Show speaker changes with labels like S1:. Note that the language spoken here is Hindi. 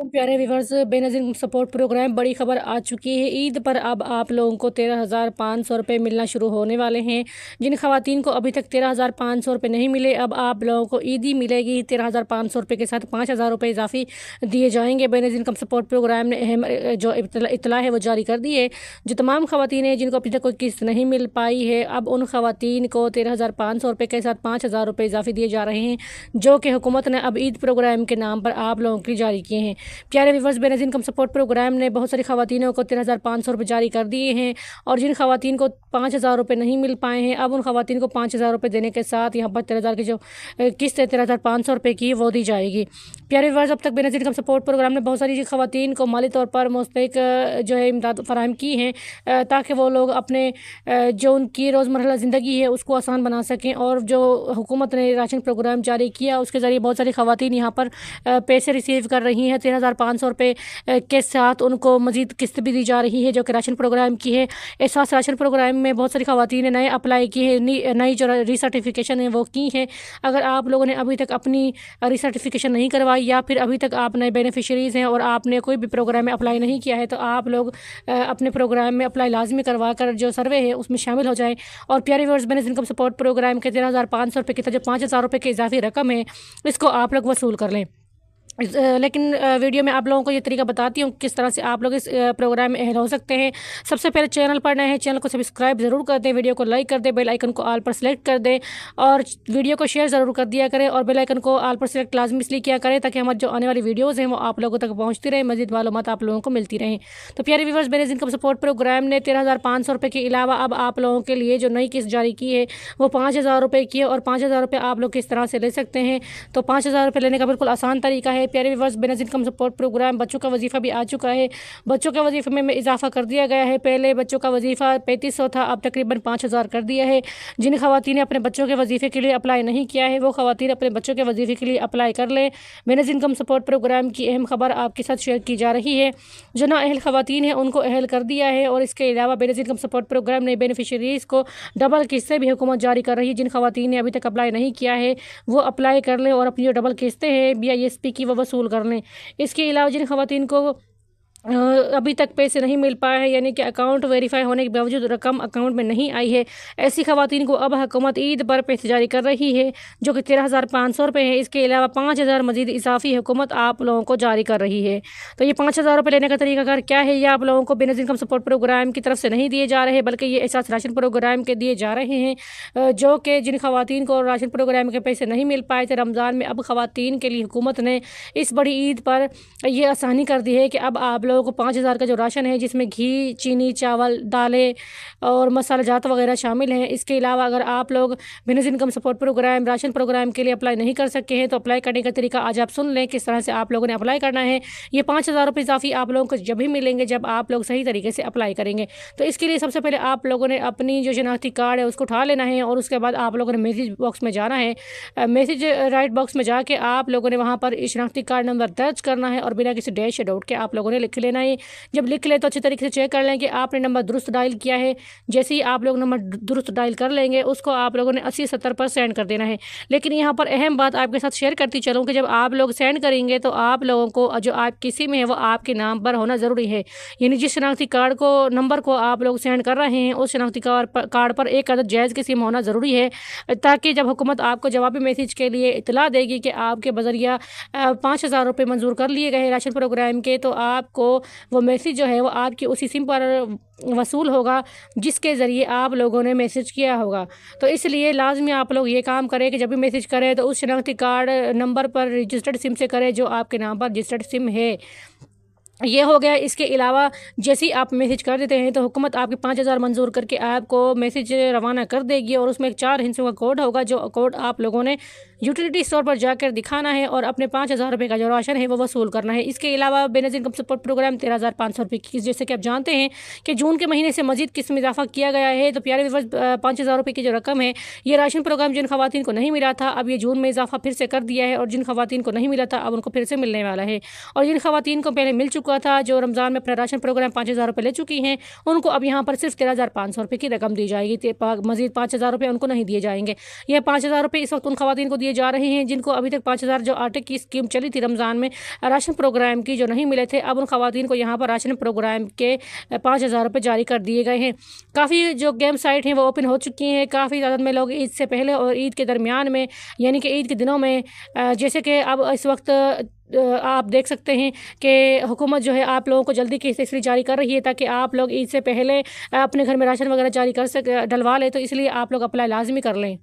S1: तो प्यारे व्यूवर्स, बेनज़ीर सपोर्ट प्रोग्राम बड़ी खबर आ चुकी है। ईद पर अब आप लोगों को 13,500 रुपये मिलना शुरू होने वाले हैं। जिन खवातीन को अभी तक 13,500 रुपये नहीं मिले, अब आप लोगों को ईदी मिलेगी। 13,500 रुपये के साथ 5,000 रुपये इजाफी दिए जाएंगे। बेनज़ीर इनकम सपोर्ट प्रोग्राम ने अहम जो इतला है वो जारी कर दी है। जो तमाम खवातीन हैं जिनको अभी तक कोई किस्त नहीं मिल पाई है, अब उन खवातीन को 13,500 रुपये के साथ 5,000 रुपये इजाफी दिए जा रहे हैं, जो कि हुकूमत ने अब ईद प्रोग्राम के नाम पर आप लोगों के लिए जारी किए हैं। प्यारे viewers, Benazir income support programme ने बहुत सारी खवातीनों को 13,500 रुपये जारी कर दिए हैं, और जिन खवातीन को 5,000 रुपये नहीं मिल पाए हैं, अब उन खवातीन को 5,000 रुपये देने के साथ यहाँ पर 13,000 की जो किस्त है 13,500 रुपये की, वो दी जाएगी। प्यारे व्यूवर्स, अब तक बेनज़ीर इनकम सपोर्ट प्रोग्राम ने बहुत सारी खवातीन को माली तौर पर मुस्तहिक जो है इमदाद फराहम की हैं, ताकि वो लोग अपने जो उनकी रोज़मर्रा ज़िंदगी है उसको आसान बना सकें। और जो हुकूमत ने राशन प्रोग्राम जारी किया उसके ज़रिए बहुत सारी खवातीन यहाँ पर पैसे रिसीव कर रही हैं। 13,500 रुपये के साथ उनको मज़ीद किस्त भी दी जा रही है, जो कि राशन प्रोग्राम की है। इस साथ राशन प्रोग्राम में बहुत सारी खवातीन ने नए अप्लाई किए हैं, नई जो रीसर्टिफिकेशन है वो की है। अगर आप लोगों ने अभी तक अपनी रीसर्टिफिकेशन नहीं करवाई, या फिर अभी तक आप नए बेनिफिशरीज़ हैं और आपने कोई भी प्रोग्राम में अप्लाई नहीं किया है, तो आप लोग अपने प्रोग्राम में अप्लाई लाजमी करवा कर जो सर्वे है उसमें शामिल हो जाएँ। और प्यारे viewers, Benazir income support programme के 13,500 रुपये की जो 5,000 रुपये की इजाफी रकम है, इसको आप लोग वसूल कर लें। लेकिन वीडियो में आप लोगों को ये तरीका बताती हूँ किस तरह से आप लोग इस प्रोग्राम में अहल हो सकते हैं। सबसे पहले चैनल पर नए हैं, चैनल को सब्सक्राइब ज़रूर कर दें, वीडियो को लाइक कर दें, बेल आइकन को ऑल पर सेलेक्ट कर दें, और वीडियो को शेयर ज़रूर कर दिया करें, और बेल आइकन को ऑल पर सेलेक्ट लाजमी इसलिए किया करें ताकि हमारी जो आने वाली वीडियोज़ हैं वो आप लोगों तक पहुँचती रहें, मज़ीद मालूमात आप लोगों को मिलती रहें। तो प्यारे viewers, Benazir income support programme ने 13,500 रुपये के अलावा अब आप लोगों के लिए जो नई किस्त जारी की है वो 5,000 रुपये की है, और 5,000 रुपये आप लोग किस तरह से ले सकते हैं। तो 5,000 रुपये लेने का बिल्कुल आसान तरीका है। प्यारे viewers, Benazir income support programme बच्चों का वजीफ़ा भी आ चुका है। बच्चों के वजीफ़े में इजाफा कर दिया गया है। पहले बच्चों का वजीफ़ा 3,500 था, अब तकरीबन 5,000 कर दिया है। जिन खवातीन ने अपने बच्चों के वजीफ़े के लिए अप्लाई नहीं किया है, वो खवातीन अपने बच्चों के वजीफ़े के लिए अप्लाई कर लें। बेनज़ीर इनकम सपोर्ट प्रोग्राम की अहम खबर आपके साथ शेयर की जा रही है। जो ना अहल खवातीन हैं उनको अहल कर दिया है, और इसके अलावा बेनज़ीर इनकम सपोर्ट प्रोग्राम ने बेनिफिशरीज़ को डबल किस्तें भी हुकूमत जारी कर रही है। जिन खवातीन ने अभी तक अप्लाई नहीं किया है वो अप्लाई कर लें, और अपनी जो डबल किस्तें हैं BISP की वो वसूल कर लें। इसके अलावा जिन खवातीन को अभी तक पैसे नहीं मिल पाए हैं, यानी कि अकाउंट वेरीफाई होने के बावजूद रकम अकाउंट में नहीं आई है, ऐसी खवातीन को अब हुकूमत ईद पर पैसे जारी कर रही है, जो कि 13,500 रुपये है। इसके अलावा 5,000 मजीद इजाफी हुकूमत आप लोगों को जारी कर रही है। तो ये 5,000 रुपये लेने का तरीकाकार क्या है, ये आप लोगों को बेनज़ीर इनकम सपोर्ट प्रोग्राम की तरफ से नहीं दिए जा रहे, बल्कि ये एहसास राशन प्रोग्राम के दिए जा रहे हैं। जो कि जिन खवातीन को राशन प्रोग्राम के पैसे नहीं मिल पाए थे रमज़ान में, अब खवातीन के लिए हुकूमत ने इस बड़ी ईद पर यह आसानी कर दी है कि अब आप लोगों को 5,000 का जो राशन है, जिसमें घी, चीनी, चावल, दालें और मसाला जात वगैरह शामिल हैं। इसके अलावा अगर आप लोग Benazir income support programme ration programme के लिए अप्लाई नहीं कर सके हैं, तो अप्लाई करने का तरीका आज आप सुन लें किस तरह से आप लोगों ने अप्लाई करना है। ये 5,000 रुपये इजाफी आप लोगों को जब भी मिलेंगे जब आप लोग सही तरीके से अप्लाई करेंगे। तो इसके लिए सबसे पहले आप लोगों ने अपनी जो शनाख्ती कार्ड है उसको उठा लेना है, और उसके बाद आप लोगों ने मैसेज बॉक्स में जाना है। मैसेज राइट बॉक्स में जाके आप लोगों ने वहाँ पर शनाख्ती कार्ड नंबर दर्ज करना है, और बिना किसी डैश डॉट के आप लोगों ने लिख लेना है। जब लिख ले तो अच्छी तरीके से चेक कर लें कि आपने नंबर दुरुस्त डायल किया है। जैसे ही आप लोग नंबर दुरुस्त डायल कर लेंगे, उसको आप लोगों ने 80-70 पर सेंड कर देना है। लेकिन यहाँ पर अहम बात आपके साथ शेयर करती चलूँ कि जब आप लोग सेंड करेंगे तो आप लोगों को जो आप किसी में है वो आपके नाम पर होना ज़रूरी है। यानी जिस शनाख्ती कार्ड को नंबर को आप लोग सेंड कर रहे हैं, उस शनाख्ती कार्ड पर एक अदद जायज़ की सिम होना ज़रूरी है, ताकि जब हुकूमत आपको जवाबी मैसेज के लिए इतला देगी कि आपके बजरिया 5,000 रुपये मंजूर कर लिए गए राशन प्रोग्राम के, तो आपको वो मैसेज जो है वो आपकी उसी सिम पर वसूल होगा जिसके ज़रिए आप लोगों ने मैसेज किया होगा। तो इसलिए लाजमी आप लोग ये काम करें कि जब भी मैसेज करें तो उस शनाख्ती कार्ड नंबर पर रजिस्टर्ड सिम से करें जो आपके नाम पर रजिस्टर्ड सिम है। ये हो गया। इसके अलावा जैसे ही आप मैसेज कर देते हैं तो हुकूमत आपके 5,000 मंजूर करके आपको मैसेज रवाना कर देगी, और उसमें एक 4 हिस्सों का कोड होगा, जो कोड आप लोगों ने यूटिलिटी स्टोर पर जाकर दिखाना है और अपने 5,000 रुपये का जो राशन है वो वसूल करना है। इसके अलावा बेनज़ीर इनकम सपोर्ट प्रोग्राम 13,500 रुपये की, जैसे कि आप जानते हैं कि जून के महीने से मजीद किस्त में इजाफा किया गया है। तो प्यारे व्यूअर्स, 5,000 रुपये की जो रकम है, ये राशन प्रोग्राम जिन खवातीन को नहीं मिला था अब ये जून में इजाफा फिर से कर दिया है, और जिन खवातीन को नहीं मिला था अब उनको फिर से मिलने वाला है। और जिन खवातीन को पहले मिल चुका चुका था। जो रमज़ान में अपना राशन प्रोग्राम 5,000 रुपये ले चुकी हैं, उनको अब यहाँ पर सिर्फ 13,500 रुपये की रकम दी जाएगी। मज़ीद 5,000 रुपये उनको नहीं दिए जाएंगे। यह 5,000 रुपये इस वक्त उन खवातीन को दिए जा रहे हैं जिनको अभी तक 5,000 जो आटे की स्कीम चली थी रमज़ान में राशन प्रोग्राम की, जो नहीं मिले थे, अब उन खवातीन को यहाँ पर राशन प्रोग्राम के 5,000 रुपये जारी कर दिए गए हैं। काफ़ी जो गेम साइट हैं वो ओपन हो चुकी हैं। काफ़ी तादाद में लोग ईद से पहले और ईद के दरमियान में, यानी कि ईद के दिनों में, जैसे कि अब इस वक्त आप देख सकते हैं कि हुकूमत जो है आप लोगों को जल्दी किस्त इसलिए जारी कर रही है ताकि आप लोग ईद से पहले अपने घर में राशन वगैरह जारी कर डलवा लें, तो इसलिए आप लोग अप्लाई लाजमी कर लें।